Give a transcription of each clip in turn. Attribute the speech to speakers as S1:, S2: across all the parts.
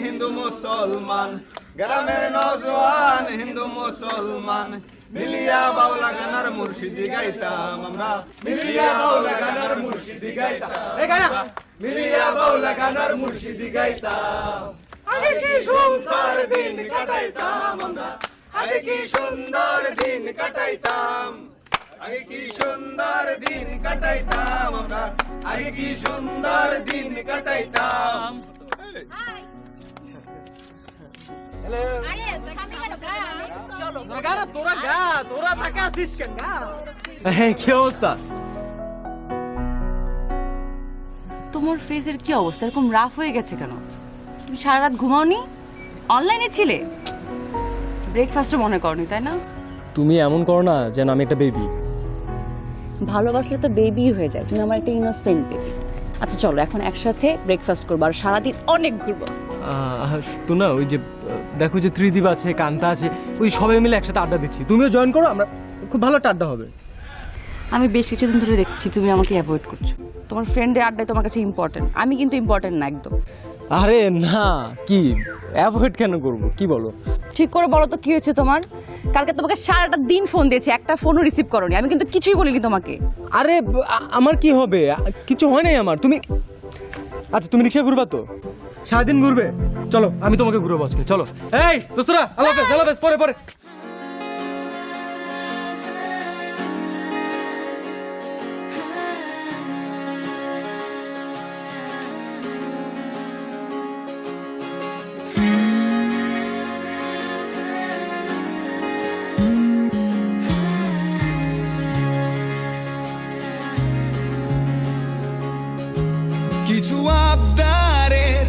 S1: হিন্দু মুসলমান, গ্রামের নওজোয়ান হিন্দু মুসলমান, মিলিয়া বাউলা গানার মুর্শিদি গাইতাম আমরা, মিলিয়া বাউলা গানার মুর্শিদি গাইতাম, মিলিয়া বাউলা গানার মুর্শিদি গাইতাম। আগে কি সুন্দর দিন কাটাইতাম আমরা, আগে কি সুন্দর দিন কাটাইতাম, আগে কি সুন্দর দিন কাটাইতাম আমরা, আগে কি সুন্দর দিন কাটাইতাম।
S2: কি অবস্থা?
S3: তোমার ফেসের কি অবস্থা? এরকম রাফ হয়ে গেছে কেন? তুমি সারা রাত ঘুমাওনি? অনলাইনে ছিলে? ব্রেকফাস্টও মনে করনি, তাই না?
S2: তুমি এমন করো না যেন আমি একটা বেবি।
S3: ভালোবাসলে তো বেবি হয়ে যায়, তুমি আমার একটা ইনোসেন্ট বেবি। আচ্ছা চলো এখন একসাথে ব্রেকফাস্ট করবো আর সারাদিন অনেক ঘুরবো।
S2: তো না, ওই যে দেখো যে ত্রিদীপ আছে, কান্তা আছে, ওই সবাই মিলে একসাথে আড্ডা দিচ্ছি, তুমিও জয়েন করো, আমরা খুব ভালো একটা আড্ডা হবে।
S3: আমি বেশ কিছুদিন ধরে দেখছি তুমি আমাকে অ্যাভয়েড করছো। তোমার ফ্রেন্ডের আড্ডায় তোমার কাছে ইম্পর্টেন্ট, আমি কিন্তু ইম্পর্টেন্ট না একদম।
S2: আরে না, কি অ্যাভয়েড কেন করব, কি বলো?
S3: ঠিক করে বলো তো কি হয়েছে তোমার? কালকে তোমাকে সারাটা দিন ফোন দিয়েছি, একটা ফোনও রিসিভ করোনি, আমি কিন্তু কিছুই বলিনি তোমাকে।
S2: আরে আমার কি হবে, কিছু হয় নাই আমার। তুমি আচ্ছা তুমি রিক্সা ঘুরবা তো? সারাদিন ঘুরবে? চলো আমি তোমাকে ঘুরবো আজকে, চলো। এই দোস্তরা, আল্লাহ হাফেজ, আল্লাহ হাফেজ, পরে পরে।
S4: কিছু আবদারের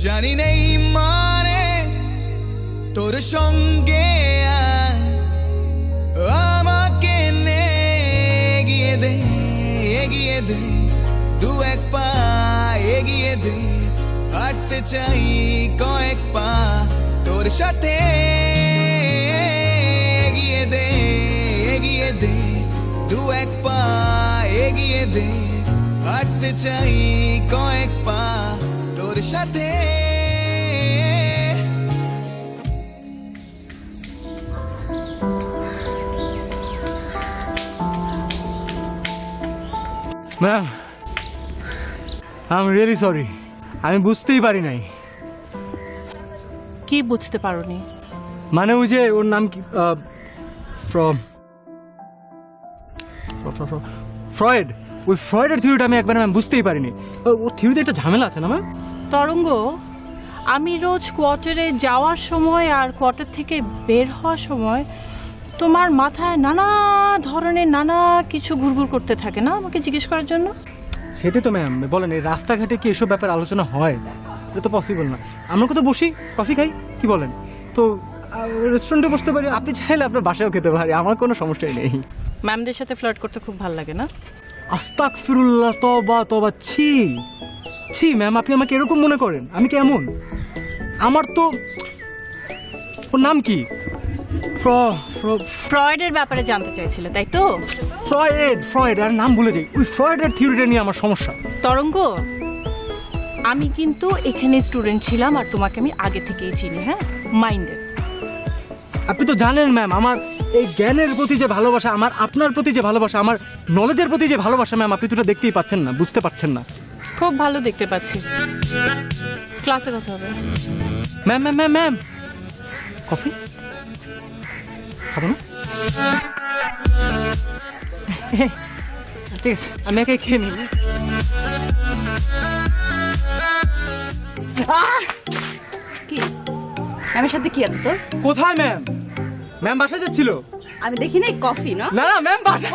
S4: জানি নেই মানে, তোর সঙ্গে আমাকে নে এগিয়ে দে, এগিয়ে দে, দু এক পা এগিয়ে দে, হাঁটতে চাই কয়েক পা তোর সাথে, এগিয়ে দে, এগিয়ে দে, দু এক পা এগিয়ে দে, হাঁটতে চাই কয়েক পা তোর সাথে।
S2: Ma'am I am really sorry, আমি বুঝতেই পারি নাই।
S5: কি বুঝতে পারোনি?
S2: মানে ওই যে ওর নাম কি, ফ্রয়েড, ওই ফ্রয়েডের থিওরিটা আমি একবার ম্যাম বুঝতেই পারিনি। ওর থিওরিতে একটা ঝামেলা আছে না ম্যাম?
S5: তরঙ্গ, আমি রোজ কোয়ার্টারে যাওয়ার সময় আর কোয়ার্টার থেকে বের হওয়ার সময় তোমার মাথায় নানা ধরনের নানা কিছু ঘুরঘুর করতে থাকে না আমাকে জিজ্ঞেস করার জন্য?
S2: সেটাই তো ম্যাম বলেন, এই রাস্তাঘাটে কি এসব ব্যাপার আলোচনা হয়? এটা তো পসিবল না। আমরা কোথাও বসি, কফি খাই, কি বলেন? তো রেস্টুরেন্টে বসতে পারি, আপনি চাইলে আপনার বাসায়ও খেতে পারি, আমার কোনো সমস্যাই নেই।
S5: ম্যামদের সাথে ফ্লার্ট করতে খুব ভালো লাগে না?
S2: আস্তাগফিরুল্লাহ, তওবা তওবা, ছি ছি ম্যাম, আপনি আমাকে এরকম মনে করেন? আমি কেমন? আমার তো, ওর নাম কি?
S5: ফ্রয়েডের ব্যাপারে জানতে চাইছিলে তাই তো?
S2: ফ্রয়েড, আর নাম ভুলে যাই। ওই ফ্রয়েডের থিওরিটা নিয়ে আমার সমস্যা।
S5: তরঙ্গ, আমি কিন্তু এখানে স্টুডেন্ট ছিলাম আর তোমাকে আমি আগে থেকেই চিনি, হ্যাঁ, মাইন্ডেড।
S2: আপনি তো জানেন ম্যাম, আমার এই জ্ঞানের প্রতি যে ভালোবাসা, আমার আপনার প্রতি যে ভালোবাসা, আমার নলেজের প্রতি যে ভালোবাসা ম্যাম, আপনি তো এটা দেখতেই পাচ্ছেন না, বুঝতে পারছেন না।
S5: খুব ভালো দেখতে পাচ্ছি। ক্লাসে কথা হবে।
S2: Ma'am ma'am ma'am ma'am, coffee খাবো না? ঠিক আছে, আমি একাই খেয়ে নিই।
S3: কি ম্যামের সাথে কি আছে তোর?
S2: কোথায় ম্যাম? ম্যাম বাসায় যাচ্ছিল।
S3: আমি দেখি নাই কফি না?
S2: না না ম্যাম বাসায়।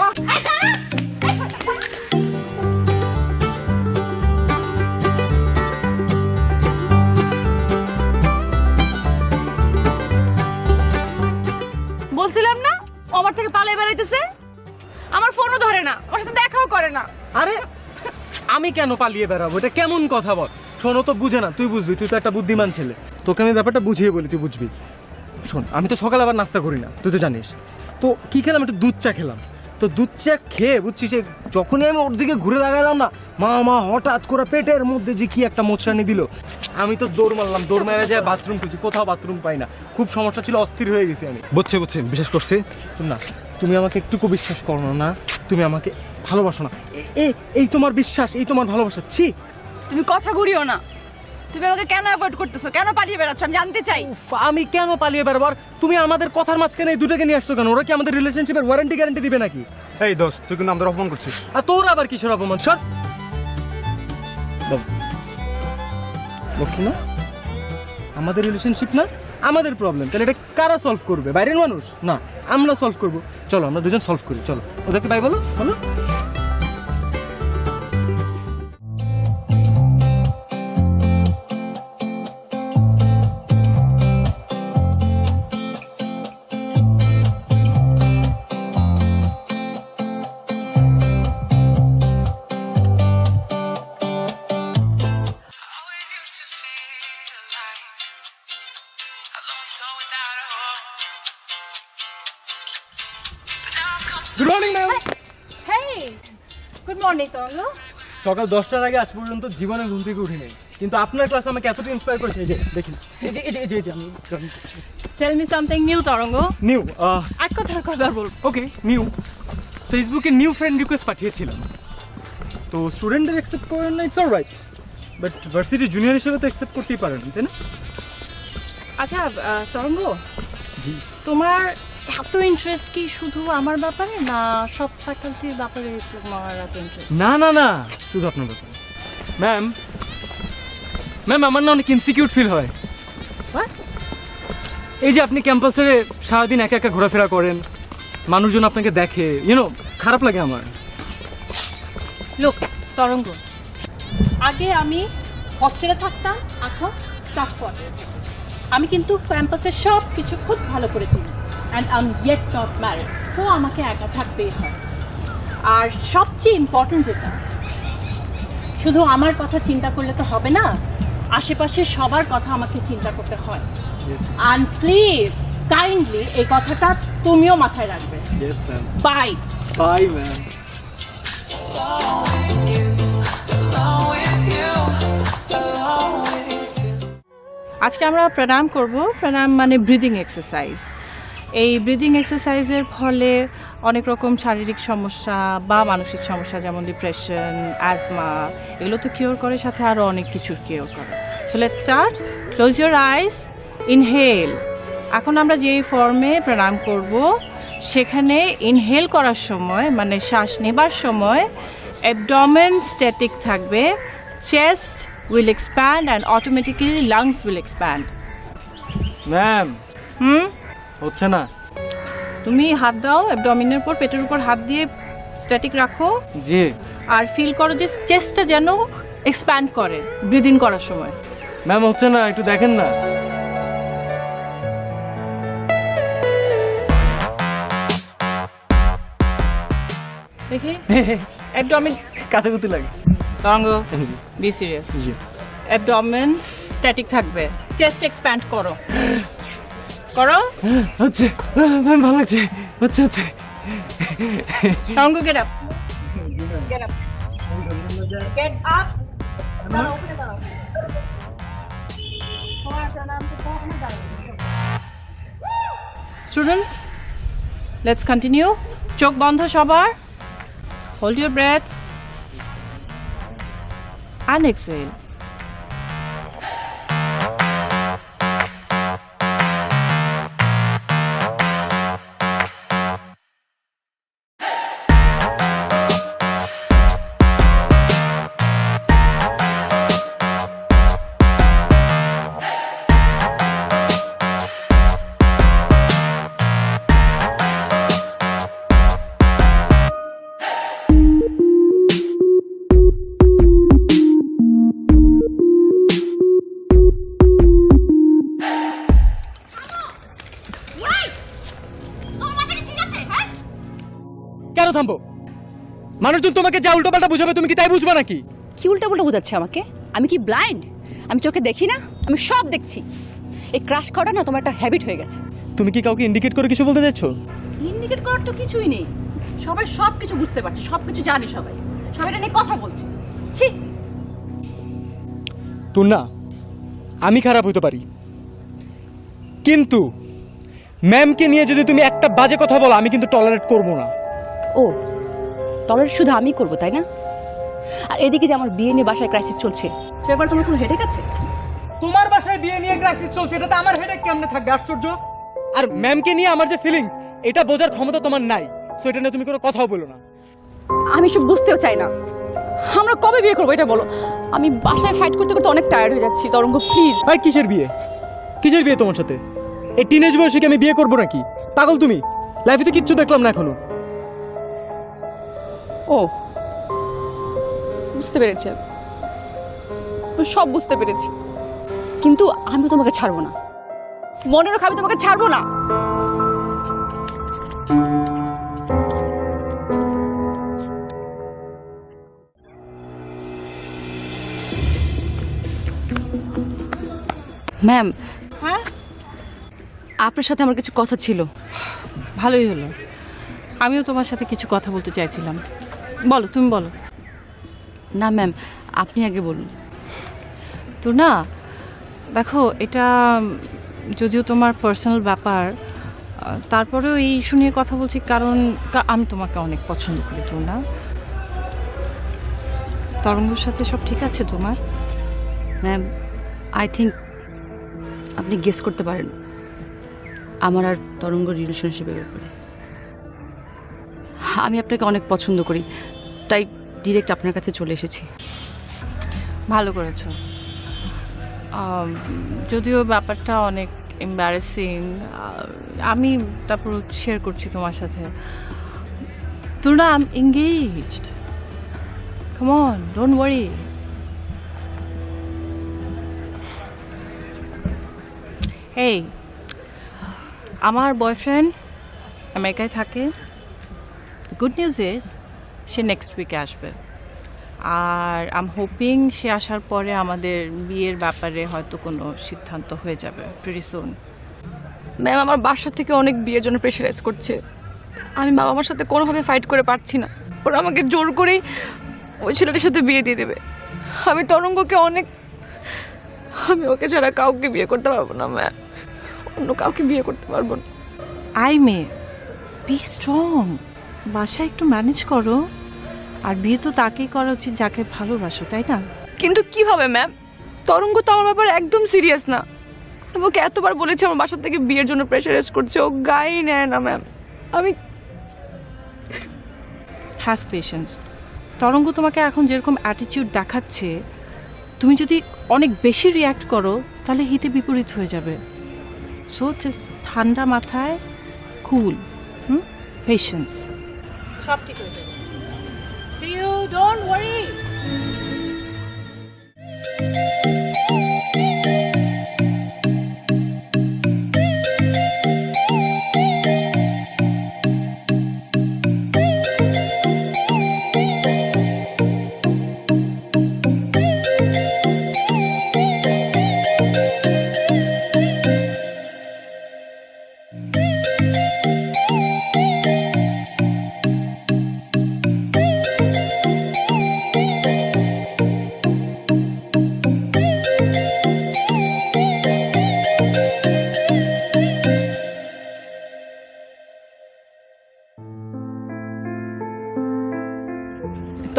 S3: বলছিলাম না ও আমার থেকে পালিয়ে বেড়াইতেছে, আমার ফোনও ধরে না, আমার সাথে দেখাও করে না।
S2: আরে আমি কেন পালিয়ে বেড়াবো? এটা কেমন কথা বল? শোনো তো, বুঝে না, তুই বুঝবি, তুই তো একটা বুদ্ধিমান ছেলে, তোকে আমি ব্যাপারটা বুঝিয়ে বলি, তুই বুঝবি। শোন, আমি তো সকালে আবার নাস্তা করি না, তুই তো জানিস। তো কি খেলাম, একটু দুধ চা খেলাম। তো দুধ চা খেয়ে বুঝছিস যে যখনই আমি ওর দিকে ঘুরে দাঁড়ালাম না, মা হঠাৎ করে পেটের মধ্যে যে কি একটা মোচড়ানি দিল। আমি তো দৌড় মারলাম, দৌড় মেরে যায় বাথরুম খুঁজি, কোথাও বাথরুম পাই না। খুব সমস্যা ছিল, অস্থির হয়ে গেছি আমি।
S1: বুঝছি বিশ্বাস করছি।
S2: না, তুমি আমাকে একটুকু বিশ্বাস করো না, তুমি আমাকে ভালোবাসো না। এই তোমার বিশ্বাস, এই তোমার ভালোবাসা। ছি,
S3: তুমি কথা ঘুরিও না। তুমি আমাকে কেন অ্যাভয়েড করতেছো, কেন পালিয়ে বেড়াচ্ছ, আমি জানতে চাই।
S2: উফ, আমি কেন পালিয়ে বেরোবার? তুমি আমাদের কথার মাঝখানে এই দুটোকে নিয়ে আসছো কেন? ওরা কি আমাদের রিলেশনশিপের ওয়ারেন্টি গ্যারান্টি দিবে নাকি?
S1: এই দোস্ত, তুই কিন্তু আমাদের অপমান করছিস।
S2: আর তোর আবার কিসের অপমান? সর লক্ষ্মী না, আমাদের রিলেশনশিপ না আমাদের প্রবলেম, তাহলে এটা কারা সলভ করবে? বাইরের মানুষ না, আমরা সলভ করব। চলো আমরা দুজন সলভ করি, চলো। ওদেরকে বাই বলো, বলো।
S6: Always used to feel like a lone soul without a home. But now I've come to
S2: good morning ma'am.
S5: Hey, good morning তরঙ্গ।
S2: সকাল 10টার আগে আজ পর্যন্ত জীবনে ঘুম থেকে উঠিনি, কিন্তু আপনার ক্লাস আমাকে এতটা ইন্সপায়ার করেছে। এই যে দেখুন, এই যে আমি
S5: টেল মি সামথিং নিউ তরঙ্গ।
S2: নিউ
S5: এক কথার কয়বার বলবো?
S2: ওকে, নিউ ফেসবুকে নিউ ফ্রেন্ড রিকোয়েস্ট পাঠিয়েছিলাম, তো স্টুডেন্টদের অ্যাকসেপ্ট করেন না, it's alright, but varsity junior হিসেবে তো অ্যাকসেপ্ট করতেই পারেন, তাই না?
S5: আচ্ছা তরঙ্গ,
S2: জি।
S5: তোমার এত ইন্টারেস্ট কি শুধু আমার ব্যাপারে, না সব ফ্যাকাল্টির ব্যাপারে তোমার এত ইন্টারেস্ট?
S2: না, শুধু আপনার ব্যাপারে। ম্যাম আমার না অনেক ইনসিকিউর ফিল হয়।
S5: What?
S2: এই যে আপনি ক্যাম্পাসে সারাদিন একা একা ঘোরাফেরা করেন, মানুষজন আপনাকে দেখে, খারাপ লাগে আমার।
S5: লোক তরঙ্গ, আগে আমি হস্টেলে থাকতাম, এখন স্টাফ কোয়ার্টারে। আমি কিন্তু ক্যাম্পাসের সব কিছু খুব ভালো করে চিনি, and I am yet not married, so আমাকে একা থাকতেই হয়। আর সবচেয়ে ইম্পর্টেন্ট যেটা, শুধু আমার কথা চিন্তা করলে তো হবে না, আশেপাশে সবার কথা আমাকে চিন্তা করতে হয়। অ্যান্ড প্লিজ কাইন্ডলি এই কথাটা তুমিও মাথায় রাখবে।
S2: Yes ma'am.
S5: Bye
S2: bye ma'am.
S5: আজকে আমরা প্রাণায়াম করব। প্রাণায়াম মানে ব্রিদিং এক্সারসাইজ। এই ব্রিদিং এক্সারসাইজের ফলে অনেক রকম শারীরিক সমস্যা বা মানসিক সমস্যা, যেমন ডিপ্রেশন, অ্যাজমা, এগুলো তো কিওর করে, সাথে আরও অনেক কিছুর কিওর করে। So let's start. Close your eyes, inhale. এখন আমরা যেই ফর্মে প্রাণায়াম করব, সেখানে ইনহেল করার সময় মানে শ্বাস নেবার সময় অ্যাবডোমেন স্ট্যাটিক থাকবে, chest will expand and automatically lungs will expand.
S2: Ma'am হচ্ছে না।
S5: তুমি হাত দাও অ্যাবডোমিনের উপর, পেটের উপর হাত দিয়ে স্ট্যাটিক রাখো।
S2: জি।
S5: আর ফিল করো যে চেস্টটা যেন এক্সপ্যান্ড করে ব্রিথ ইন করার সময়।
S2: ম্যাম হচ্ছে না, একটু দেখেন না।
S5: দেখি অ্যাবডোমিন
S2: কাতে কুতি লাগে।
S5: তরঙ্গ,
S2: জি।
S5: Be serious.
S2: জি।
S5: অ্যাবডোমেন স্ট্যাটিক থাকবে, চেস্ট এক্সপ্যান্ড করো। করো।
S2: হচ্ছে ম্যাম, ভালো লাগছে। হচ্ছে
S5: Tarang, get up, get up, get up. Students, let's continue. চোখ বন্ধ সবার. Hold your breath and exhale.
S2: কেন থামবো? মানুষজন তোমাকে যা উল্টোপাল্টা বুঝাবে তুমি কি তাই বুঝবে নাকি?
S3: কি উল্টাপুল্টা বোঝাচ্ছে আমাকে? আমি কি ব্লাইন্ড? আমি চোখে দেখি না? আমি সব দেখছি। এই ক্রাশ খাওয়াটা না তোমার একটা হ্যাবিট হয়ে গেছে।
S2: তুমি কি কাউকে ইন্ডিকেট করে কিছু বলতে যাচ্ছ?
S3: ইন্ডিকেট করার তো কিছুই নেই। সবাই সব কিছু বুঝতে পারছে, সব কিছু জানে, সবাই সবাই এটা নিয়ে কথা বলছে। ছি,
S2: তুর্না, আমি খারাপ হতে পারি, কিন্তু ম্যামকে নিয়ে যদি তুমি একটা বাজে কথা বলো আমি কিন্তু টলারেট করব না।
S3: ও টলারেট শুধু আমি করব তাই না? আর এদিকে যে আমার বিয়ে নিয়ে বাসায় ক্রাইসিস চলছে, সেবার তোমার কোনো হেডেক আছে?
S2: তোমার বাসায় বিয়ে নিয়ে ক্রাইসিস চলছে, এটাতে আমার হেডেক কেমনে থাকবে? আশ্চর্য। আর ম্যামকে নিয়ে আমার যে ফিলিংস, এটা বোঝার ক্ষমতা তোমার নাই, সো এটা নিয়ে তুমি কোনো কথাও বলো না।
S3: আমি সব বুঝতেও চাই না। আমরা কবে বিয়ে করবো এটা বলো? আমি বাসায় ফাইট করতে করতে অনেক টায়ার্ড হয়ে যাচ্ছি। তরঙ্গ প্লিজ।
S2: ভাই কিসের বিয়ে? কিসের বিয়ে তোমার সাথে? এই টিনেজ বয়সে কি আমি বিয়ে করবো নাকি? পাগল তুমি? লাইফে তো কিচ্ছু দেখলাম না এখনো।
S3: ও বুঝতে পেরেছি, সব বুঝতে পেরেছি, কিন্তু আমি তোমাকে ছাড়বো না। মনে রাখো আমি তোমাকে ছাড়বো না। ম্যাম,
S5: হ্যাঁ,
S3: আপনার সাথে আমার কিছু কথা ছিল।
S5: ভালোই হলো। আমিও তোমার সাথে কিছু কথা বলতে চাইছিলাম। বলো, তুমি বলো।
S3: না ম্যাম, আপনি আগে বলুন।
S5: তো না, দেখো, এটা যদিও তোমার পার্সোনাল ব্যাপার, তারপরেও এই ইস্যু নিয়ে কথা বলছি কারণ আমি তোমাকে অনেক পছন্দ করি। তো না, তরঙ্গর সাথে সব ঠিক আছে তোমার?
S3: ম্যাম, আই থিঙ্ক আপনি গেস করতে পারেন আমার আর তরঙ্গ রিলেশনশিপের ব্যাপারে। আমি আপনাকে অনেক পছন্দ করি, তাই ডিরেক্ট আপনার কাছে চলে এসেছি।
S5: ভালো করেছো। যদিও ব্যাপারটা অনেক এম্বারেসিং, আমি তারপর শেয়ার করছি তোমার সাথে। তোরা I am engaged. Come on, don't worry. এই, আমার বয়ফ্রেন্ড আমেরিকায় থাকে। গুড নিউজ ইজ সে নেক্সট উইকে আসবে, আর আম হোপিং সে আসার পরে আমাদের বিয়ের ব্যাপারে হয়তো কোনো সিদ্ধান্ত হয়ে যাবে প্রিটি সুন।
S3: ম্যাম, আমার বাসা থেকে অনেক বিয়ের জন্য প্রেশারাইজ করছে। আমি বাবা মার সাথে কোনোভাবে ফাইট করে পারছি না। ওরা আমাকে জোর করেই ওই ছেলেটার সাথে বিয়ে দিয়ে দেবে। আমি তরঙ্গকে আমি ওকে ছাড়া কাউকে বিয়ে করতে পারবো না ম্যাম, অন্য কাউকে বিয়ে করতে পারবো না।
S5: আই মে বি স্ট্রং, বাসায় একটু ম্যানেজ করো। আর বিয়ে তো তাকেই করা উচিত যাকে ভালোবাসো, তাই না?
S3: কিন্তু কিভাবে ম্যাম? তরঙ্গ তো আমার ব্যাপারে একদম সিরিয়াস না। আমি ওকে এতবার বলেছি আমার বাসা থেকে বিয়ের জন্য প্রেশারাইজ করছে, ও গায়ে নেয় না ম্যাম। আমি
S5: হ্যাভ পেশেন্স। তরঙ্গ তোমাকে এখন যেরকম অ্যাটিটিউড দেখাচ্ছে, তুমি যদি অনেক বেশি রিয়্যাক্ট করো তাহলে হিতে বিপরীত হয়ে যাবে। সো জাস্ট ঠান্ডা মাথায়, কুল, পেশেন্স, সব ঠিক হয়ে যাবে। See you, don't worry.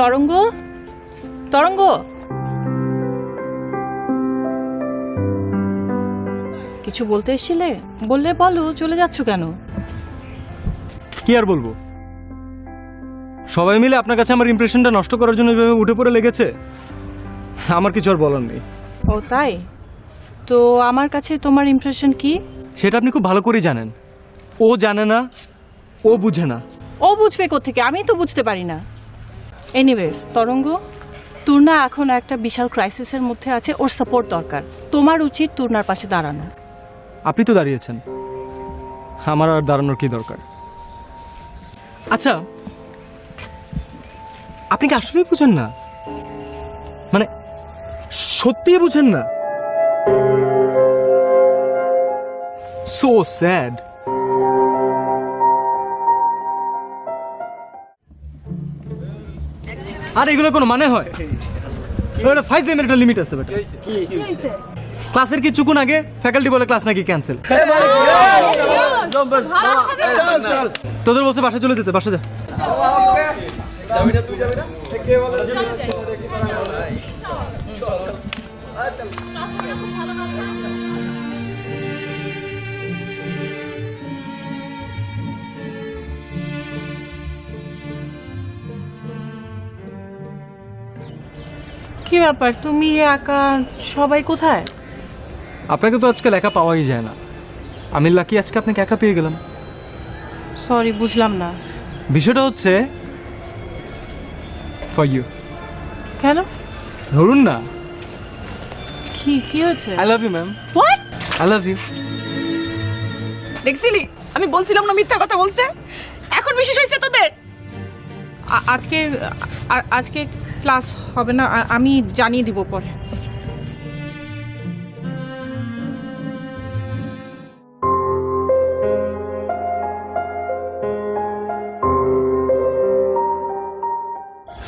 S5: Tarang, Tarang, কিছু বলতে এসেছিলে? বললে বলো, চলে যাচ্ছ কেন?
S2: কি আর বলবো, সবাই মিলে আপনার কাছে আমার ইমপ্রেশনটা নষ্ট করার জন্য এভাবে উঠে পড়ে লেগেছে। আমার কিছু আর বলার নেই।
S5: ও তাই? তো আমার কাছে তোমার ইমপ্রেশন কি?
S2: সেটা আপনি খুব ভালো করেই জানেন। ও জানে না, ও বুঝে না।
S5: ও বুঝবে কোত্থেকে? আমি তো বুঝতে পারি না। এনিওয়েজ তরঙ্গ, তুর্না এখন একটা বিশাল ক্রাইসিসের মধ্যে আছে, ওর সাপোর্ট দরকার। তোমার উচিত তুর্নার পাশে দাঁড়ানো।
S2: আপনি তো দাঁড়িয়েছেন, আমার আর দাঁড়ানোর কি দরকার? আচ্ছা, আপনি কি আসলেই বুঝেন না? মানে সত্যিই বুঝেন না? So sad. আর এগুলো কোনো মানে হয়? ওটা 5 মিনিটের একটা লিমিট আছে বেটা। ক্লাসের কি চুকুন আগে ফ্যাকাল্টি বলে ক্লাস নাকি ক্যান্সেল।
S1: চল চল
S2: তোদের বলছে বাসা চলে যেতে, বাসা যা।
S1: যাবি না তুই যাবি না কে বলে
S5: কি ব্যাপার, তুমি একা? সবাই কোথায়?
S2: আপনাকে তো আজকাল একা পাওয়াই যায় না। আমি লাকি আজকে আপনাকে একা পেয়ে গেলাম।
S5: সরি, বুঝলাম না।
S2: বিষয়টা হচ্ছে ফর ইউ।
S5: কেন?
S2: ধরুন না।
S5: কি কি হয়েছে?
S2: I love you ma'am.
S5: What?
S2: I love you.
S3: দেখছিলি আমি বলছিলাম না মিথ্যা কথা বলছে? এখন বিশেষ হয়েছে তোদের?
S5: আজকে আজকে ক্লাস হবে না, আমি জানিয়ে দিব পরে।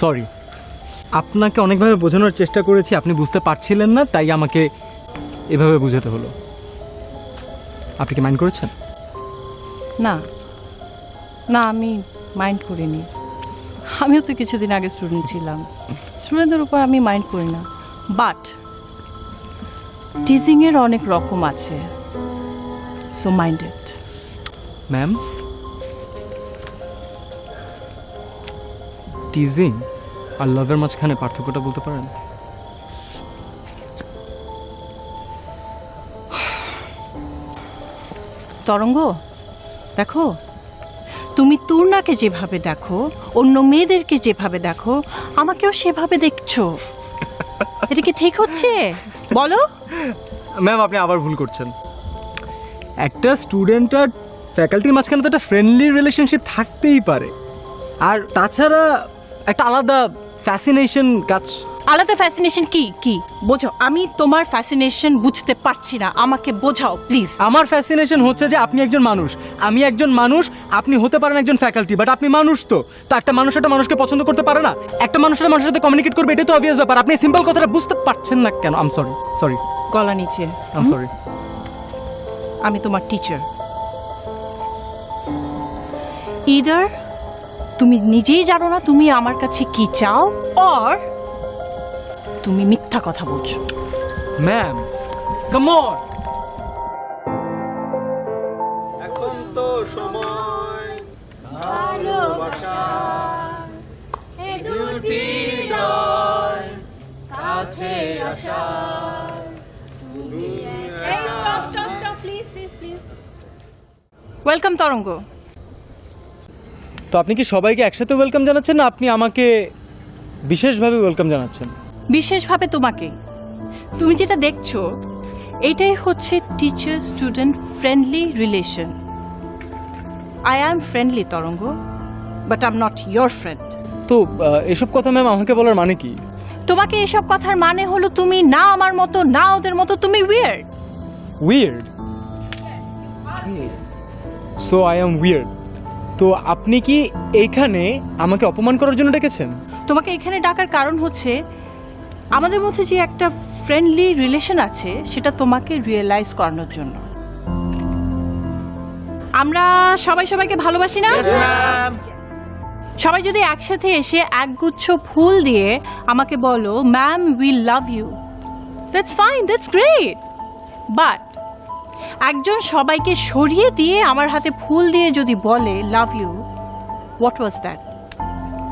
S2: সরি, আপনাকে অনেকভাবে বোঝানোর চেষ্টা করেছি, আপনি বুঝতে পারছিলেন না, তাই আমাকে এভাবে বোঝাতে হলো। আপনি কি মাইন্ড করেছেন?
S5: না না, আমি মাইন্ড করিনি। আমিও তো কিছুদিন আগে স্টুডেন্ট ছিলাম, স্টুডেন্টদের উপর আমি মাইন্ড করি না। বাট টিজিংয়ের অনেক রকম আছে, so mind it.
S2: Ma'am, teasing আর লাভের মাঝখানে পার্থক্যটা বলতে পারেন?
S5: তরঙ্গ, দেখো, তুমি তুর্নাকে যেভাবে দেখো, অন্য মেয়েদেরকে যেভাবে দেখো, আমাকেও সেভাবে দেখছো। এটা কি ঠিক হচ্ছে বলো?
S2: ম্যাম, আপনি আবার ভুল করছেন। একটা স্টুডেন্ট আর ফ্যাকাল্টির মাঝখানে তো একটা ফ্রেন্ডলি রিলেশনশিপ থাকতেই পারে, আর তাছাড়া একটা আলাদা ফ্যাসিনেশন কাজ।
S5: আলাদা ফ্যাসিনেশন কি কি বোঝো? আমি তোমার ফ্যাসিনেশন বুঝতে পারছি না, আমাকে বোঝাও প্লিজ।
S2: আমার ফ্যাসিনেশন হচ্ছে যে আপনি একজন মানুষ, আমি একজন মানুষ। আপনি হতে পারেন একজন ফ্যাকাল্টি, বাট আপনি মানুষ। তো একটা মানুষ একটা মানুষকে পছন্দ করতে পারে না, একটা মানুষ একটা মানুষের সাথে কমিউনিকেট করবে, এটা তো অবভিয়াস ব্যাপার। আপনি সিম্পল কথাটা বুঝতে পারছেন না কেন? আম সরি, সরি,
S5: গলা নিচে।
S2: আম সরি।
S5: আমি তোমার টিচার। ইদার তুমি নিজেই জানো না তুমি আমার কাছে কি চাও, অর তুমি মিথ্যা কথা বলছো।
S2: Ma'am, come on.
S1: এখন তো সময় ভালোবাসা দুটি হৃদয় কাছে আসা।
S5: ওয়েলকাম তরঙ্গ।
S2: তো আপনি কি সবাইকে একসাথে ওয়েলকাম জানাচ্ছেন, না আপনি আমাকে বিশেষভাবে ওয়েলকাম জানাচ্ছেন?
S5: বিশেষভাবে তোমাকে। তুমি যেটা দেখছো এটাই হচ্ছে teacher student friendly relation. I am friendly Tarang, but I am not your friend.
S2: তো এসব কথা ম্যাম আমাকে বলার মানে কি?
S5: তোমাকে এসব কথার মানে হলো তুমি না আমার মতো, না ওদের মতো, তুমি weird.
S2: Weird? So I am weird. তো আপনি কি এইখানে আমাকে অপমান করার জন্য ডেকেছেন?
S5: তোমাকে এখানে ডাকার কারণ হচ্ছে আমাদের মধ্যে যে একটা ফ্রেন্ডলি রিলেশন আছে সেটা তোমাকে রিয়েলাইজ করানোর জন্য। আমরা সবাই সবাইকে ভালোবাসি না? সবাই যদি একসাথে এসে একগুচ্ছ ফুল দিয়ে আমাকে বলো ma'am we love you, that's fine, that's great. But একজন সবাইকে সরিয়ে দিয়ে আমার হাতে ফুল দিয়ে যদি বলে love you, what was that?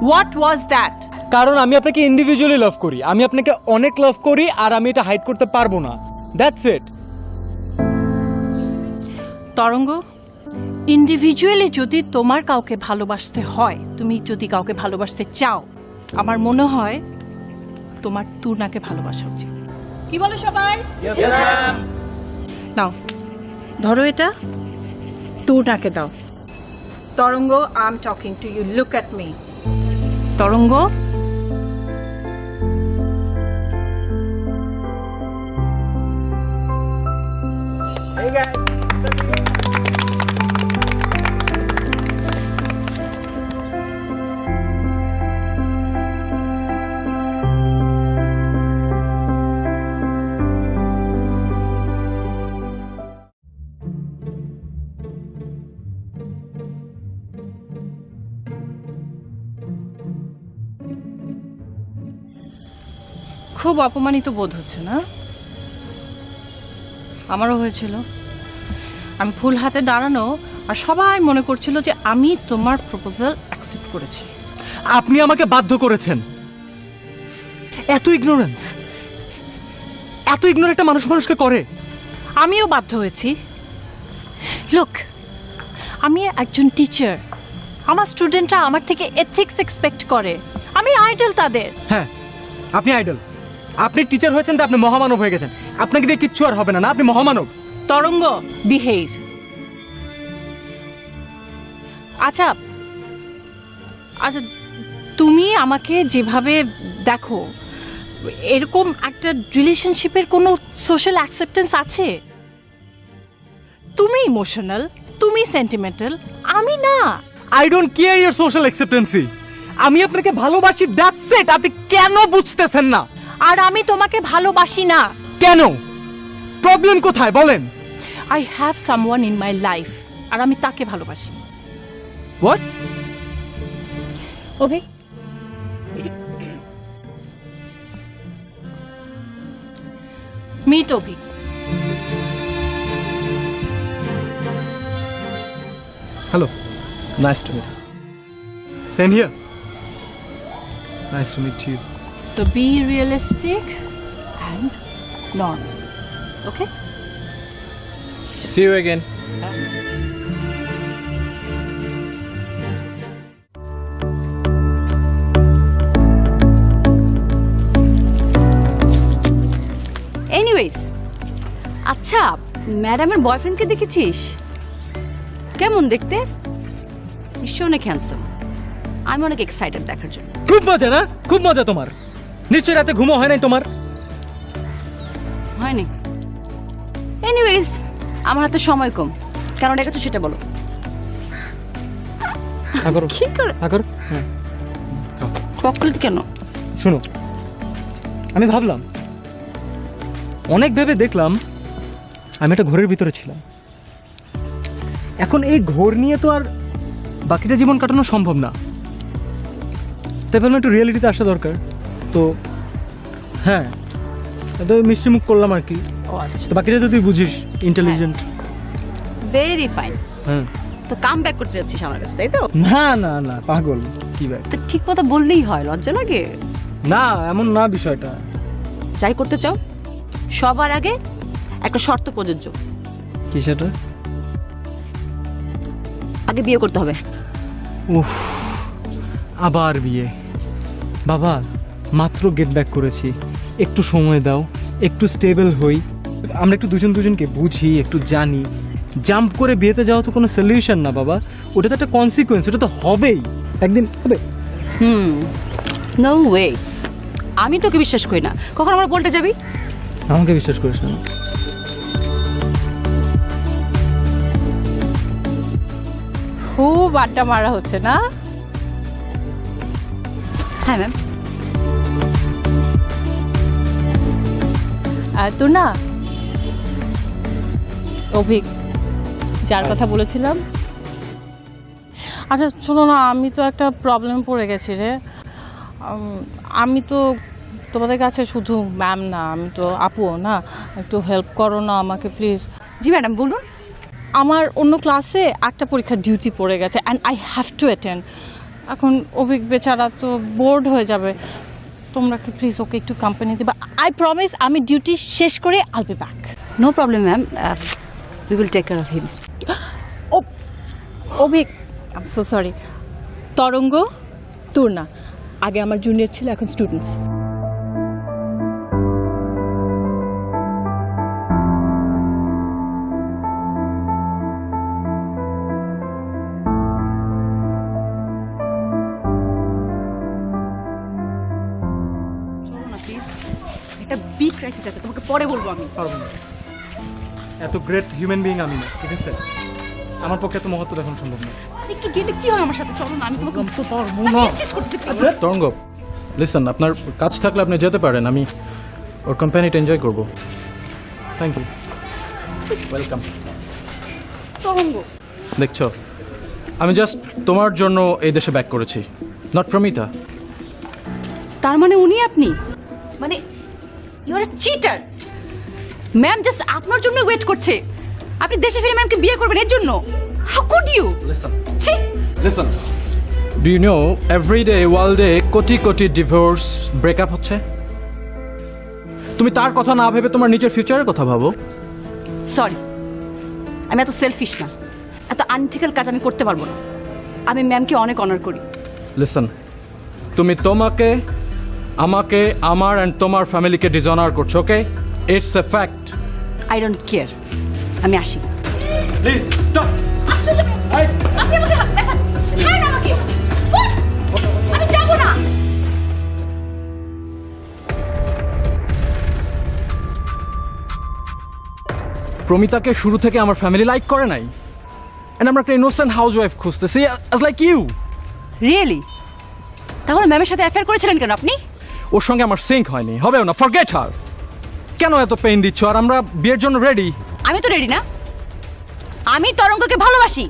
S5: What was that?
S2: কারণ আমি আপনাকে ইন্ডিভিজুয়ালি লাভ করি, আমি আপনাকে অনেক লাভ করি, আর আমি এটা হাইড করতে পারবো না। That's it.
S5: তরঙ্গ, ইন্ডিভিজুয়ালি যদি তোমার কাউকে ভালোবাসতে হয়, তুমি যদি কাউকে ভালোবাসতে চাও, আমার মনে হয় তোমার তুর্নাকে ভালোবাসা উচিত। কি বলে সবাই? নাও ধরো এটা, তুর্নাকে দাও। Tarang, I am talking to you, look at me. Tarang,
S1: Hey guys.
S5: খুব অপমানিত বোধ হচ্ছে না? আমারও হয়েছিল। আমি ফুল হাতে দাঁড়ানো আর সবাই মনে করছিল যে আমি তোমার প্রপোজাল অ্যাকসেপ্ট করেছি।
S2: আপনি আমাকে বাধ্য করেছেন। এত ইগনোরেন্স, এত ইগনোর একটা মানুষকে করে।
S5: আমিও বাধ্য হয়েছি। লুক, আমি একজন টিচার, আমার স্টুডেন্টরা আমার থেকে এথিক্স এক্সপেক্ট করে, আমি আইডল তাদের।
S2: হ্যাঁ, আপনি আইডল। আপনি টিচার হয়েছেন তো আপনি মহামানব হয়ে গেছেন। আপনাকে দিয়ে কিচ্ছু আর হবে না, না আপনি মহামানব।
S5: তরঙ্গ, বিহেভ। আচ্ছা আচ্ছা, তুমি আমাকে যেভাবে দেখো, এরকম একটা রিলেশনশিপের কোনো সোশ্যাল অ্যাকসেপ্টেন্স আছে? তুমি ইমোশনাল, তুমি সেন্টিমেন্টাল, আমি না।
S2: I don't care your social acceptancy. আমি আপনাকে ভালোবাসি, দ্যাটস ইট। আপনি কেন বুঝতেছেন না?
S5: আর আমি তোমাকে ভালোবাসি না।
S2: কেন? প্রবলেম কোথায় বলেন?
S5: I have someone in my life, আর আমি তাকে ভালোবাসি।
S2: What?
S5: Okay, meet Abhi.
S2: Hello, nice to meet. Same here, nice to meet you.
S5: So be realistic and normal. Okay?
S7: See you again.
S8: Anyways, আচ্ছা ম্যাডামের বয়ফ্রেন্ডকে দেখেছিস? কেমন দেখতে? নিশ্চয় অনেক হ্যান্ডসাম। আমি অনেক এক্সাইটেড দেখার জন্য।
S2: খুব মজা না? খুব মজা তোমার। নিশ্চয়ই রাতে ঘুমো হয় নাই তোমার?
S8: হয়নি। এনিওয়েজ, আমার হাতে সময় কম, কেন ডেকেছো সেটা বলো।
S2: আগরো
S8: কি করে
S2: আগরো। হ্যাঁ,
S8: চকলেট কেন?
S2: শোনো, আমি ভাবলাম, অনেক ভেবে দেখলাম আমি একটা ঘোরের ভিতরে ছিলাম। এখন এই ঘোর নিয়ে তো আর বাকিটা জীবন কাটানো সম্ভব না। তাই ভাবলাম একটু রিয়েলিটিতে আসা দরকার। তো হ্যাঁ, তো মিষ্টি মুখ করলাম আর কি।
S8: ও আচ্ছা,
S2: তো বাকিটা তো তুই বুঝিস, ইন্টেলিজেন্ট।
S8: Very fine.
S2: হ্যাঁ।
S8: তো কাম ব্যাক করতে যাচ্ছিস আমার কাছে, তাই তো?
S2: না না না, পাগল কি ভাই?
S8: তো ঠিক মতো বললেই হয়, লজ্জা লাগে?
S2: না, এমন না বিষয়টা।
S8: যাই করতে চাও, সবার আগে একটা শর্ত প্রযোজ্য।
S2: কি সেটা?
S8: আগে বিয়ে করতে হবে।
S2: উফ, আবার বিয়ে? বাবা, মাত্র গেট ব্যাক করেছি, একটু সময় দাও, একটু স্টেবল হই, আমরা একটু দুজনকে বুঝি, একটু জানি। জাম্প করে বিয়েতে যাওয়া তো কোনো সলিউশন না বাবা, ওটা তো একটা কনসিকুয়েন্স, ওটা তো হবেই, একদিন হবে।
S8: নো ওয়ে, আমি তোকে বিশ্বাস করি না। কখন আমরা বলতে যাবি?
S2: আমাকে বিশ্বাস করিস না?
S5: খুব আড্ডা মারা হচ্ছে না?
S8: হ্যাঁ ম্যাম।
S5: তো না, অভিক যার কথা বলেছিলাম। আচ্ছা শোনো না, আমি তো একটা প্রবলেম পড়ে গেছি রে। আমি তো তোমাদের কাছে শুধু ম্যাম না, আমি তো আপুও না। একটু হেল্প করো না আমাকে প্লিজ।
S8: জি ম্যাডাম, বলুন।
S5: আমার অন্য ক্লাসে একটা পরীক্ষার ডিউটি পড়ে গেছে and I have to attend. এখন অভিক বেচারা তো বোর্ড হয়ে যাবে। তোমরা কি প্লিজ ওকে একটু কোম্পানি দিবা? আই প্রমিস, আমি ডিউটি শেষ করে I'll be back.
S8: No problem ma'am, we will take care of him.
S5: Abhik, I am so sorry. Tarang, তোর না, আগে আমার জুনিয়র ছিল, এখন স্টুডেন্টস।
S8: একটা বিগ ক্রাইসিস আছে, তোমাকে পরে বলবো আমি।
S2: পারবো না, এত গ্রেট হিউম্যান বিইং আমি না, ঠিক আছে? আমার পক্ষে এত মহত্ব দেখানো সম্ভব না।
S8: একটু গেলে কি হয় আমার সাথে? চলো না, আমি তোমাকে
S2: তো পারবো
S8: আমি
S2: না।
S8: insist করতেছি, please।
S7: তরঙ্গ, লিসেন, আপনার কাজ থাকলে আপনি যেতে পারেন, আমি ওর কোম্পানিটা এনজয় করবো।
S2: Thank you.
S7: ওয়েলকাম।
S8: তরঙ্গ,
S7: দেখছো, আমি জাস্ট তোমার জন্য এই দেশে ব্যাক করেছি, নট প্রমিতা।
S8: তার মানে উনি আপনি? মানে you are a cheater. Ma'am just আপনার জন্য ওয়েট করছে। আপনি দেশে ফিরে ম্যামকে বিয়ে করবেন এর জন্য? How could you? ছি।
S7: Listen, do you know every day ওয়ার্ল্ডে কোটি কোটি ডিভোর্স ব্রেকআপ হচ্ছে? তুমি তার কথা না ভেবে তোমার নিজের ফিউচারের কথা ভাবো।
S8: সরি, আমি এত সেলফিশ না, এত আনথিক্যাল কাজ আমি করতে পারবো না। আমি ম্যামকে অনেক অনার করি।
S7: লিসন, তুমি তোমাকে, আমাকে, আমার অ্যান্ড তোমার ফ্যামিলিকে ডিসঅনার করছো, okay? It's a fact.
S8: I don't care. আমি আসি।
S7: Please stop.
S8: আপনি আমাকে ছাড়েন আমাকে। আমি যাবো না।
S7: প্রমিতাকে শুরু থেকে আমার ফ্যামিলি লাইক করে নাই, এন্ড আমরা একটা ইনোসেন্ট হাউস ওয়াইফ খুঁজতেছি অ্যাজ লাইক ইউ।
S8: রিয়েলি? তাহলে ম্যামের সাথে অ্যাফেয়ার করেছিলেন কেন আপনি?
S7: ওর সঙ্গে আমার সিঙ্ক হয়নি, হবেও না। ফরগেট হার। কেন এত পেইন দিচ্ছ? আর আমরা বিয়ের জন্য রেডি।
S8: আমি তো রেডি না। আমি তরঙ্গকে ভালোবাসি।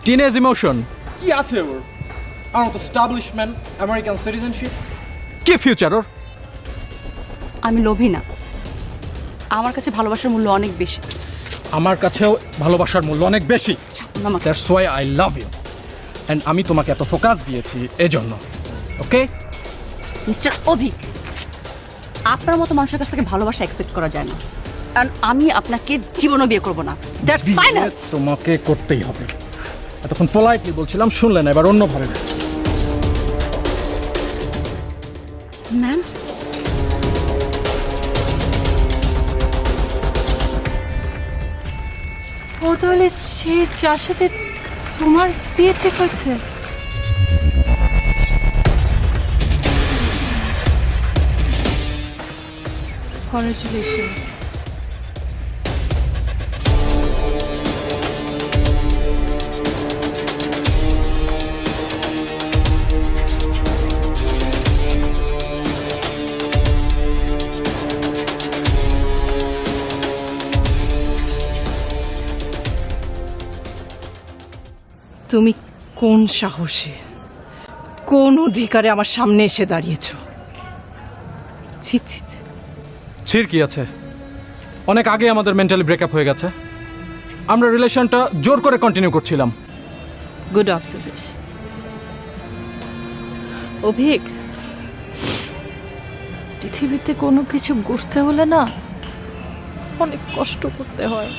S7: টিনেজ ইমোশন কি আছে ওর? আর তো এস্টাবলিশমেন্ট, আমেরিকান সিটিজেনশিপ, কি ফিউচার ওর?
S8: আমি লোভী না। আমার কাছে ভালোবাসার মূল্য অনেক বেশি।
S7: আমার কাছেও ভালোবাসার মূল্য অনেক বেশি।
S8: আমাকে
S7: that's why I love you, and আমি তোমাকে এত ফোকাস দিয়েছি এজন্য, ওকে?
S8: মিস্টার অভিক, আপনার মতো মানুষের কাছ থেকে ভালোবাসা এক্সপেক্ট করা যায় না। কারণ আমি আপনাকে জীবনও বিয়ে করব না। That's final.
S7: তোমাকে করতেই হবে। এতক্ষণ পোলাইটলি বলছিলাম, শুনলে না, এবার অন্যভাবে।
S8: ম্যাম,
S5: ও তাহলে সে যার সাথে তোমার বিয়ে ঠিক হয়েছে? কংগ্রেচুলেশনস। তুমি কোন সাহসে, কোন অধিকারে আমার সামনে এসে দাঁড়িয়েছো? ছি ছি ছি।
S7: ছির কি আছে? অনেক আগে আমাদের মেন্টালি ব্রেকআপ হয়ে গেছে। আমরা রিলেশনটা জোর করে কন্টিনিউ করছিলাম।
S5: Good observation. অভিক, পৃথিবীতে কোনো কিছু গড়তে হলে না অনেক কষ্ট করতে হয়,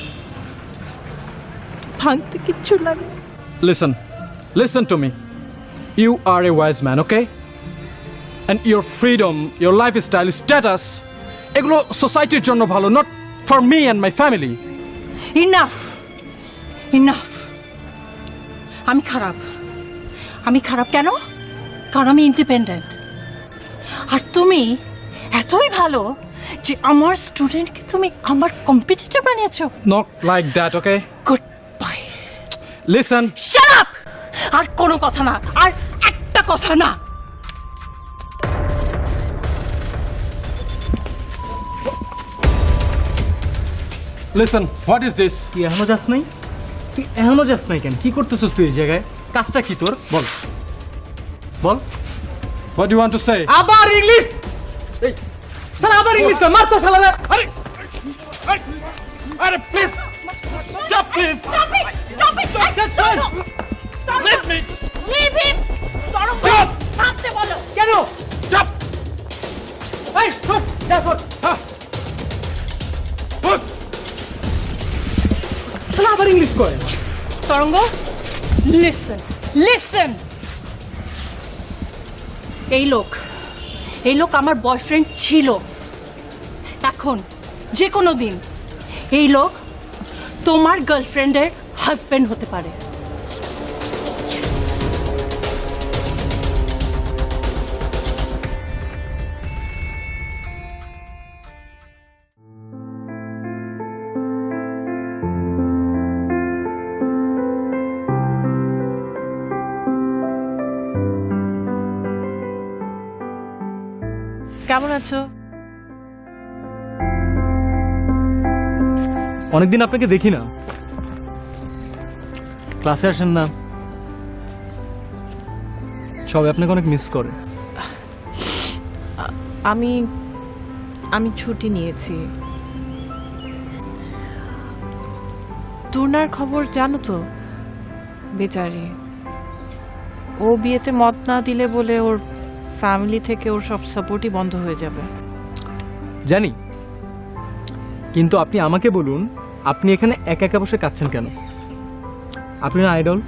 S5: ভাঙতে কিচ্ছু লাগে।
S7: Listen to me. You are a wise man, okay? And your freedom, your lifestyle, status, এগুলো সোসাইটির জন্য ভালো, not for me and my family.
S5: Enough, enough. আমি খারাপ কেন? কারণ আমি ইন্ডিপেন্ডেন্ট। আর তুমি এতই ভালো যে আমার স্টুডেন্টকে তুমি আমার কম্পিটিটর বানিয়েছো।
S7: Not like that, okay?
S5: Good bye.
S7: Listen.
S5: Shut up! আর কোনো কথা না, আর একটা কথা না।
S7: Listen, what is this?
S2: তুই এখনো যাস নাই? তুই এখনো যাস নাই কেন? কি করতেছিস তুই এই জায়গায়? কাজটা কি তোর? বল বল।
S7: What do you want to say?
S2: আবার ইংলিশ? এই শালা আবার ইংলিশ কর, মার তো শালারে। আরে
S7: আরে please stop, please
S8: Stop it! Stop it!
S7: Let me
S8: Leave him! তরঙ্গ, থামতে বলো।
S2: কেন?
S7: stop.
S2: এই শোন, দেখো
S7: Look.
S2: শালা আবার ইংলিশ করে।
S5: তরঙ্গ, লিসেন। এই লোক আমার বয়ফ্রেন্ড ছিল। এখন যে কোনো দিন এই লোক তোমার গার্লফ্রেন্ডের হাজবেন্ড হতে পারে। কেমন আছো?
S2: অনেকদিন আপনাকে দেখি না, ক্লাসে আসেন না, সবাই আপনাকে অনেক মিস করে।
S5: আমি ছুটি নিয়েছি। তুর্নার খবর জানো তো? বেচারি, ও বিয়েতে মত না দিলে বলে ওর ফ্যামিলি থেকে ওর সব সাপোর্টই বন্ধ হয়ে যাবে।
S2: জানি, কিন্তু আপনি আমাকে বলুন, আপনি এখানে একা একা বসে কাঁদছেন কেন? আপনি না আইডল,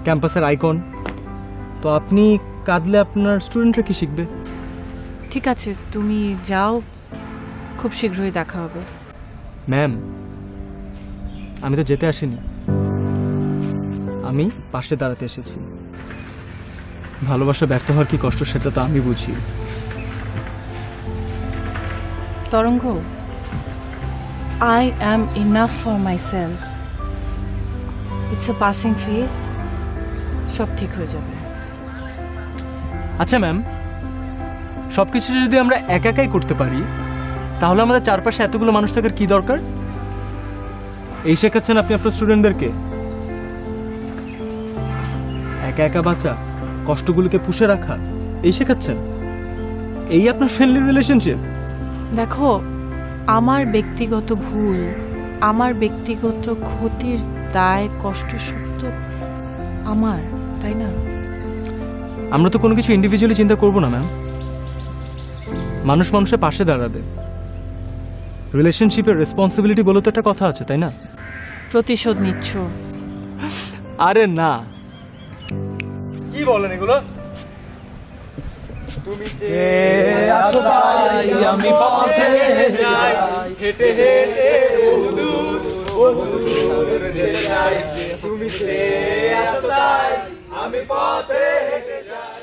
S2: ক্যাম্পাসের আইকন, তো আপনি কাঁদলে আপনার স্টুডেন্টরা কি শিখবে?
S5: ঠিক আছে, তুমি যাও, খুব শীঘ্রই দেখা হবে।
S2: ম্যাম, আমি তো যেতে আসিনি, আমি পাশে দাঁড়াতে এসেছি। ভালোবাসা ব্যর্থ হওয়ার কি কষ্ট সেটা তো আমি বুঝি।
S5: তরঙ্গ, I am enough for myself. It's a passing phase. সব ঠিক হয়ে যাবে।
S2: আচ্ছা ম্যাম, সব কিছু যদি আমরা একা একাই করতে পারি, তাহলে আমাদের চারপাশে এতগুলো মানুষ থাকার কি দরকার? এই শেখাচ্ছেন আপনি আপনার স্টুডেন্টদেরকে? একা একা বাঁচা, কষ্টগুলোকে পুষে রাখা, এই শেখাচ্ছেন? এই আপনার ফ্রেন্ডলি রিলেশনশিপ?
S5: দেখো, আমার ব্যক্তিগত ভুল, আমার ব্যক্তিগত ক্ষতির দায় কষ্ট সব তো আমার, তাই না?
S2: আমরা তো কোনো কিছু ইন্ডিভিজুয়ালি চিন্তা করবো না ম্যাম। মানুষ মানুষের পাশে দাঁড়াবে। রিলেশনশিপের রেসপন্সিবিলিটি বলে তো একটা কথা আছে, তাই না?
S5: প্রতিশোধ নিচ্ছ?
S2: আরে না, কি বলেন এগুলো? তুমি চেয়ে আছো তাই আমি পথে যাই, হেঁটে হেঁটে বহুদূর বহুদূর যেতে চাই। তুমি চেয়ে আছো তাই আমি পথে হেঁটে যাই।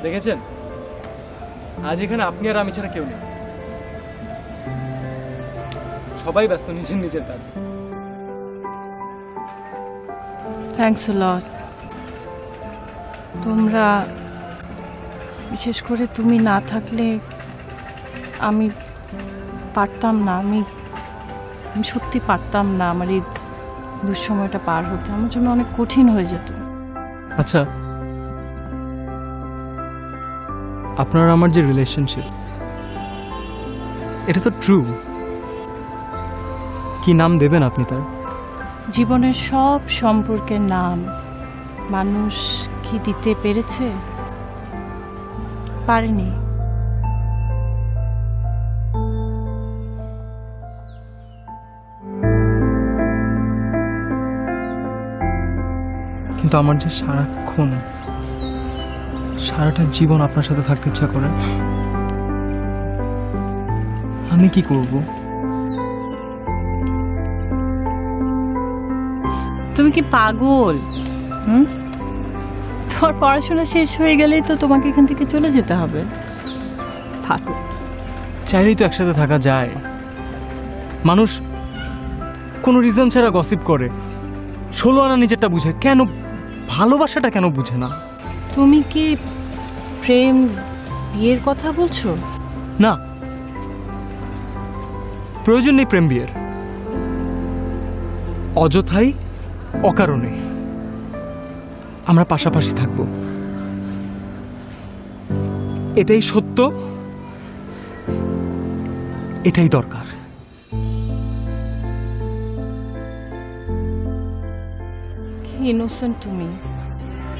S2: দেখেছেন, আজ এখানে আপনি আর আমি ছাড়া কেউ নেই। সবাই ব্যস্ত নিজের নিজের কাজে।
S5: থ্যাঙ্কস আ লট। তোমরা, বিশেষ করে তুমি না থাকলে আমি পারতাম না, আমি সত্যি পারতাম না আমার এই দুঃসময়টা পার হতে। আমার জন্য অনেক কঠিন হয়ে যেত।
S2: আচ্ছা, আপনার আমার যে রিলেশনশিপ, এটা তো ট্রু। কি নাম দেবেন আপনি তার?
S5: জীবনের সব সম্পর্কের নাম মানুষ কি দিতে পেরেছে? পারেনি।
S2: কিন্তু আমার যে সারাক্ষণ সারাটা জীবন আপনার সাথে থাকতে ইচ্ছা করে, আমি কি করব?
S5: তুমি কি পাগল? তোমার পড়াশোনা শেষ হয়ে গেলেই তো তোমাকে এখান থেকে চলে যেতে হবে। পাগল।
S2: চাইলেই তো একসাথে থাকা যায়। মানুষ কোনো রিজন ছাড়া গসিপ করে, 16 আনা নিজেরটা বুঝে, কেন ভালোবাসাটা কেন বুঝে না?
S5: তুমি কি প্রেম বিয়ের কথা বলছো?
S2: না, প্রয়োজন নেই প্রেম বিয়ের। অযথাই অকারণে আমরা পাশাপাশি থাকবো, এটাই সত্য, এটাই দরকার।
S5: কি ইনোসেন্ট তুমি।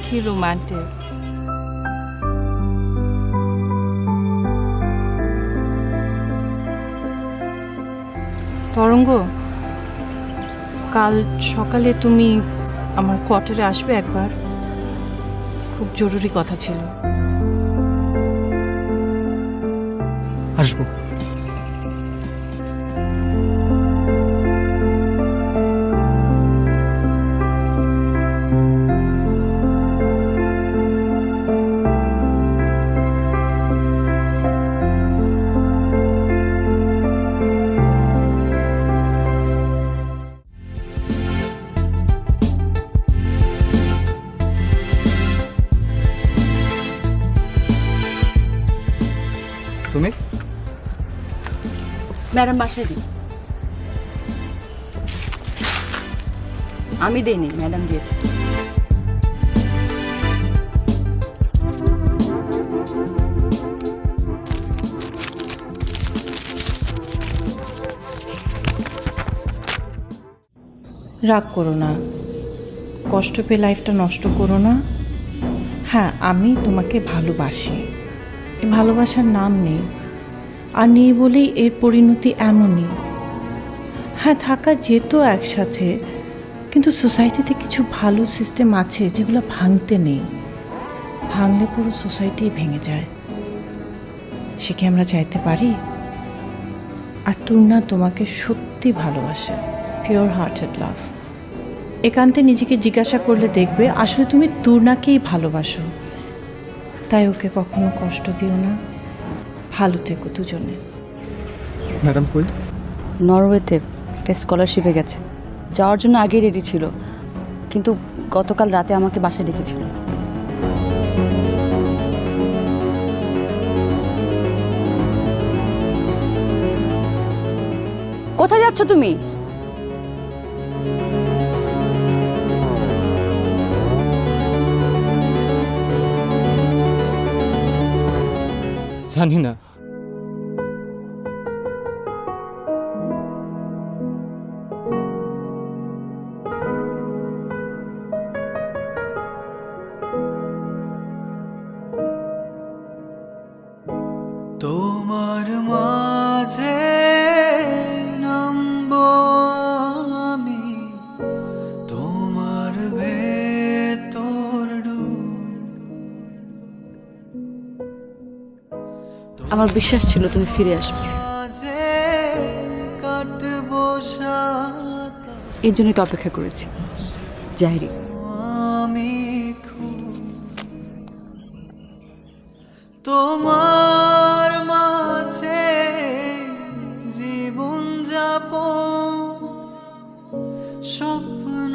S5: কি রোমান্টিক। তরঙ্গ, কাল সকালে তুমি আমার কোয়ার্টারে আসবে একবার, খুব জরুরি কথা ছিল।
S2: আসবো। তুমি
S8: ম্যাডাম বাসায় দিন। আমি দেইনি, ম্যাডাম দিয়েছে।
S5: রাগ করো না, কষ্ট পেয়ে লাইফটা নষ্ট করো না। হ্যাঁ, আমি তোমাকে ভালোবাসি, এই ভালোবাসার নাম নেই, আর নেই বলেই এর পরিণতি এমনই। হ্যাঁ, থাকা যেত একসাথে, কিন্তু সোসাইটিতে কিছু ভালো সিস্টেম আছে যেগুলো ভাঙতে নেই, ভাঙলে পুরো সোসাইটি ভেঙে যায়। সে কি আমরা চাইতে পারি? আর তুর্না তোমাকে সত্যি ভালোবাসে, পিওর হার্টেড লাভ। একান্তে নিজেকে জিজ্ঞাসা করলে দেখবে আসলে তুমি তুর্নাকেই ভালোবাসো। তাই ওকে কখনো কষ্ট দিও না, ভালো থেকো দুজনে।
S2: ম্যাডাম কই?
S8: নরওয়েতে একটা স্কলারশিপে গেছে, যাওয়ার জন্য আগে রেডি ছিল, কিন্তু গতকাল রাতে আমাকে বাসায় ডেকেছিল। কোথায় যাচ্ছ তুমি?
S2: জানি না।
S4: তোমার মাঝে নামবো আমি, তোমার ভেতর
S8: আমার বিশ্বাস ছিল তুমি ফিরে আসবে,
S4: মাঝে কাটবো সাতা
S8: এর জন্যই তো অপেক্ষা করেছি। জাহিরি,
S4: আমি তোমার মাঝে জীবন যাপন স্বপ্ন